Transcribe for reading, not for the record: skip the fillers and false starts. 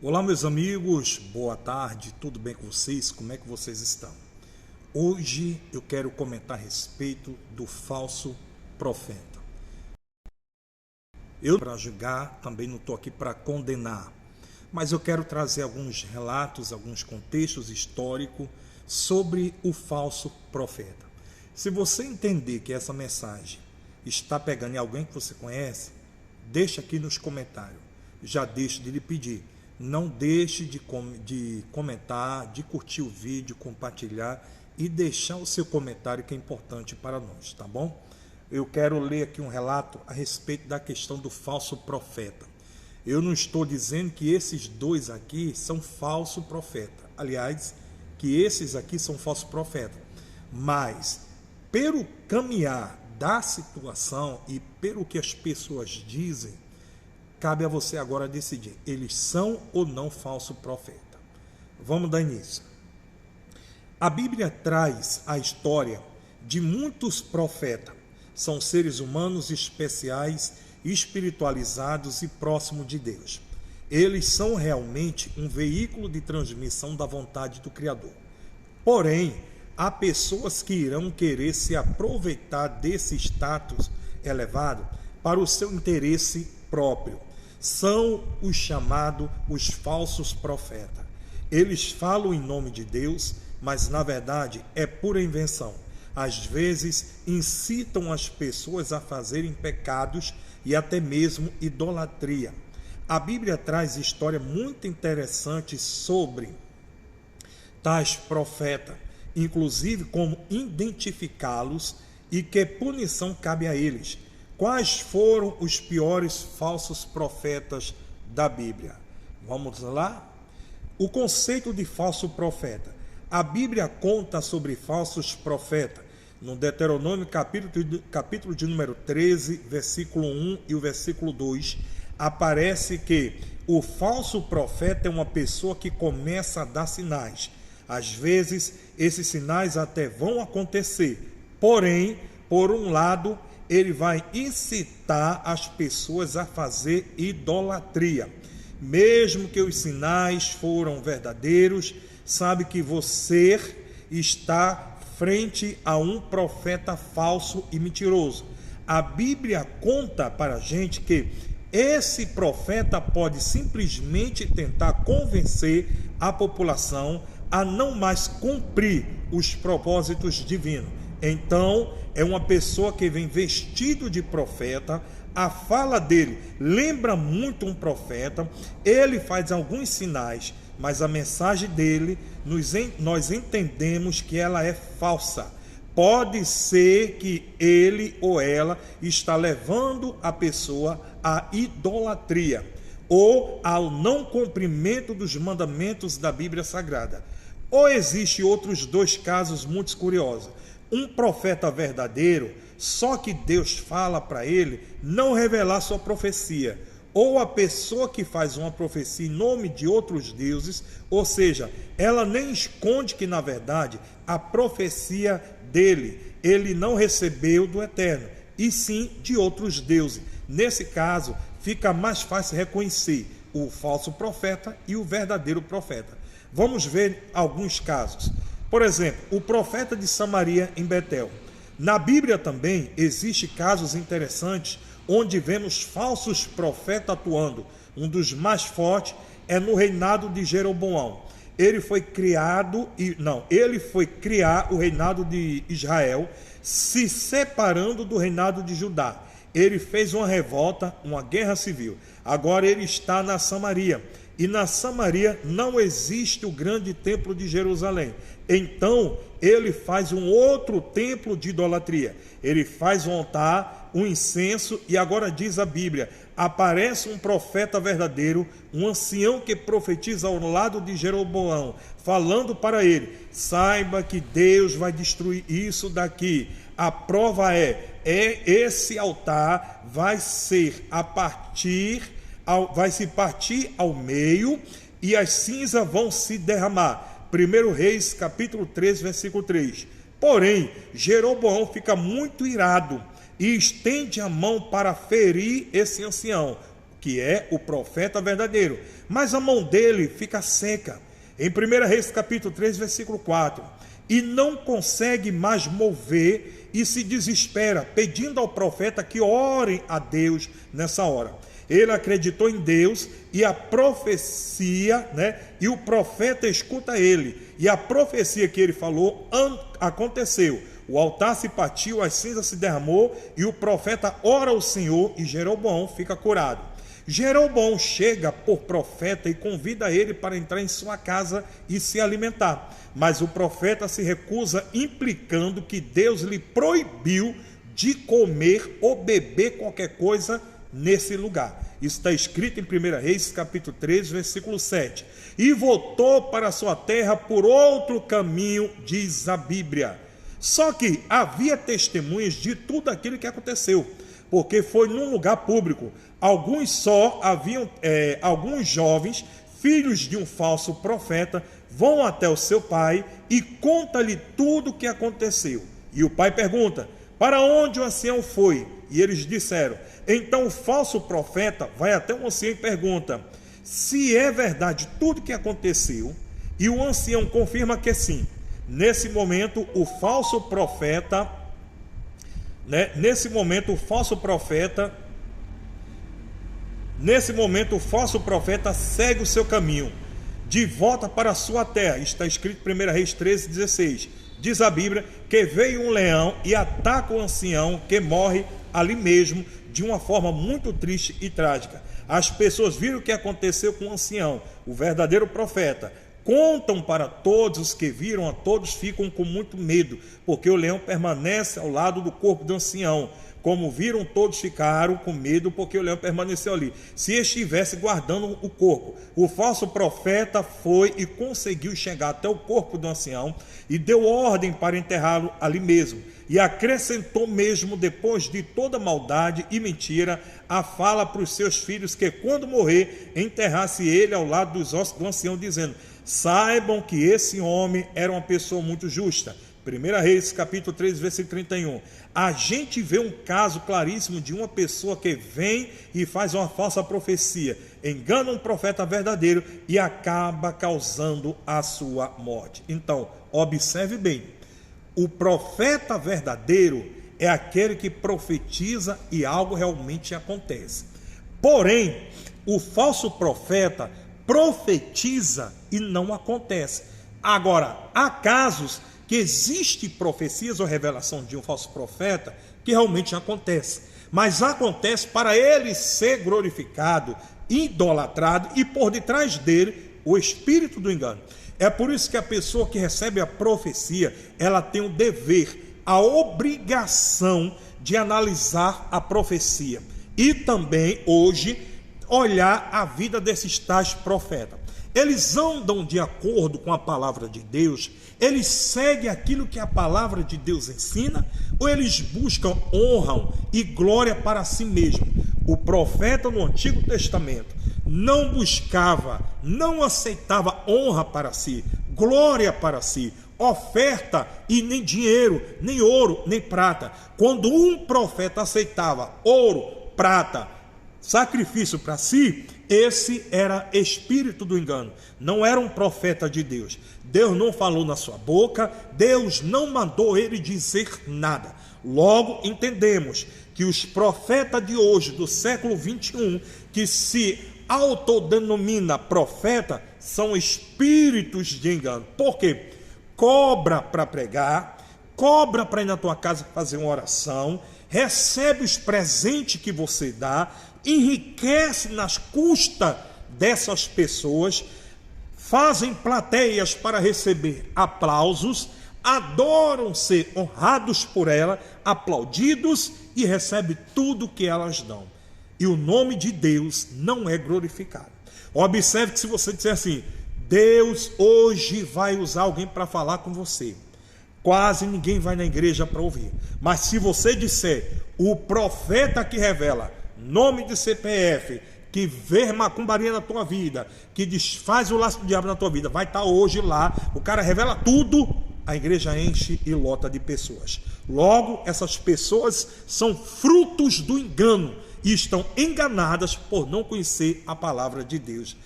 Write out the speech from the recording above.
Olá, meus amigos, boa tarde, tudo bem com vocês? Como é que vocês estão? Hoje eu quero comentar a respeito do falso profeta. Eu para julgar, também não estou aqui para condenar, mas eu quero trazer alguns relatos, alguns contextos históricos sobre o falso profeta. Se você entender que essa mensagem está pegando em alguém que você conhece, deixa aqui nos comentários. Já deixo de lhe pedir. Não deixe de comentar, de curtir o vídeo, compartilhar e deixar o seu comentário que é importante para nós, tá bom? Eu quero ler aqui um relato a respeito da questão do falso profeta. Eu não estou dizendo que esses dois aqui são falso profeta. Aliás, que esses aqui são falsos profetas. Mas, pelo caminhar da situação e pelo que as pessoas dizem, cabe a você agora decidir, eles são ou não falso profeta. Vamos dar início. A Bíblia traz a história de muitos profetas. São seres humanos especiais, espiritualizados e próximos de Deus. Eles são realmente um veículo de transmissão da vontade do Criador. Porém, há pessoas que irão querer se aproveitar desse status elevado para o seu interesse próprio. São os chamados os falsos profetas. Eles falam em nome de Deus, mas na verdade é pura invenção. Às vezes incitam as pessoas a fazerem pecados e até mesmo idolatria. A Bíblia traz história muito interessante sobre tais profetas, inclusive como identificá-los e que punição cabe a eles. Quais foram os piores falsos profetas da Bíblia? Vamos lá? O conceito de falso profeta. A Bíblia conta sobre falsos profetas. No Deuteronômio, capítulo de número 13, versículo 1 e o versículo 2, aparece que o falso profeta é uma pessoa que começa a dar sinais. Às vezes, esses sinais até vão acontecer. Porém, por um lado, ele vai incitar as pessoas a fazer idolatria. Mesmo que os sinais foram verdadeiros, sabe que você está frente a um profeta falso e mentiroso. A Bíblia conta para a gente que esse profeta pode simplesmente tentar convencer a população a não mais cumprir os propósitos divinos. Então, é uma pessoa que vem vestido de profeta, a fala dele lembra muito um profeta, ele faz alguns sinais, mas a mensagem dele, nós entendemos que ela é falsa. Pode ser que ele ou ela está levando a pessoa à idolatria ou ao não cumprimento dos mandamentos da Bíblia Sagrada. Ou existe outros dois casos muito curiosos. Um profeta verdadeiro, só que Deus fala para ele não revelar sua profecia. Ou a pessoa que faz uma profecia em nome de outros deuses, ou seja, ela nem esconde que na verdade a profecia dele, ele não recebeu do Eterno, e sim de outros deuses. Nesse caso, fica mais fácil reconhecer o falso profeta e o verdadeiro profeta. Vamos ver alguns casos. Por exemplo, o profeta de Samaria em Betel. Na Bíblia também existem casos interessantes onde vemos falsos profetas atuando. Um dos mais fortes é no reinado de Jeroboão. Ele foi criar o reinado de Israel, se separando do reinado de Judá. Ele fez uma revolta, uma guerra civil. Agora ele está na Samaria. E na Samaria não existe o grande templo de Jerusalém. Então, ele faz um outro templo de idolatria. Ele faz um altar, um incenso, e agora diz a Bíblia, aparece um profeta verdadeiro, um ancião que profetiza ao lado de Jeroboão, falando para ele, saiba que Deus vai destruir isso daqui. A prova esse altar vai se partir ao meio e as cinzas vão se derramar. 1 Reis, capítulo 13, versículo 3. Porém, Jeroboão fica muito irado e estende a mão para ferir esse ancião, que é o profeta verdadeiro, mas a mão dele fica seca. Em 1 Reis capítulo 3, versículo 4, e não consegue mais mover e se desespera, pedindo ao profeta que ore a Deus nessa hora. Ele acreditou em Deus e a profecia, e o profeta escuta ele, e a profecia que ele falou aconteceu. O altar se partiu, as cinzas se derramou, e o profeta ora ao Senhor, e Jeroboão fica curado. Jeroboão chega por profeta e convida ele para entrar em sua casa e se alimentar, mas o profeta se recusa, implicando que Deus lhe proibiu de comer ou beber qualquer coisa nesse lugar. Isso está escrito em 1 Reis capítulo 3, versículo 7. E voltou para sua terra por outro caminho, diz a Bíblia. Só que havia testemunhas de tudo aquilo que aconteceu, porque foi num lugar público. Alguns jovens, filhos de um falso profeta, vão até o seu pai e conta-lhe tudo o que aconteceu. E o pai pergunta: para onde o ancião foi? E eles disseram. Então o falso profeta vai até o ancião e pergunta se é verdade tudo o que aconteceu, e o ancião confirma que sim. Nesse momento o falso profeta segue o seu caminho de volta para a sua terra. Está escrito em 1 Reis 13, 16. Diz a Bíblia que veio um leão e ataca o ancião, que morre ali mesmo, de uma forma muito triste e trágica. As pessoas viram o que aconteceu com o ancião, o verdadeiro profeta. Contam para todos os que viram, a todos ficam com muito medo, porque o leão permanece ao lado do corpo do ancião. Como viram, todos ficaram com medo, porque o leão permaneceu ali, se estivesse guardando o corpo. O falso profeta foi e conseguiu chegar até o corpo do ancião e deu ordem para enterrá-lo ali mesmo. E acrescentou mesmo, depois de toda maldade e mentira, a fala para os seus filhos que quando morrer, enterrasse ele ao lado dos ossos do ancião, dizendo: saibam que esse homem era uma pessoa muito justa. 1 Reis, capítulo 3, versículo 31. A gente vê um caso claríssimo de uma pessoa que vem e faz uma falsa profecia, engana um profeta verdadeiro e acaba causando a sua morte. Então, observe bem, o profeta verdadeiro é aquele que profetiza e algo realmente acontece. Porém, o falso profeta profetiza e não acontece. Agora, há casos que existe profecias ou revelação de um falso profeta que realmente acontece, mas acontece para ele ser glorificado, idolatrado, e por detrás dele o espírito do engano. É por isso que a pessoa que recebe a profecia, ela tem o dever, a obrigação de analisar a profecia e também hoje olhar a vida desses tais profetas. Eles andam de acordo com a palavra de Deus? Eles seguem aquilo que a palavra de Deus ensina? Ou eles buscam honra e glória para si mesmo? O profeta no Antigo Testamento não buscava, não aceitava honra para si, glória para si, oferta e nem dinheiro, nem ouro, nem prata. Quando um profeta aceitava ouro, prata, sacrifício para si, esse era espírito do engano, não era um profeta de Deus. Deus não falou na sua boca, Deus não mandou ele dizer nada. Logo entendemos que os profetas de hoje, do século 21, que se autodenomina profeta, são espíritos de engano. Por quê? Cobra para pregar, cobra para ir na tua casa fazer uma oração, recebe os presentes que você dá, enriquece nas custas dessas pessoas, fazem plateias para receber aplausos, adoram ser honrados por ela, aplaudidos, e recebe tudo que elas dão. E o nome de Deus não é glorificado. Observe que se você disser assim: Deus hoje vai usar alguém para falar com você, quase ninguém vai na igreja para ouvir. Mas se você disser: o profeta que revela nome de CPF, que vê macumbaria na tua vida, que desfaz o laço do diabo na tua vida, vai estar hoje lá, o cara revela tudo, a igreja enche e lota de pessoas. Logo, essas pessoas são frutos do engano, e estão enganadas por não conhecer a palavra de Deus.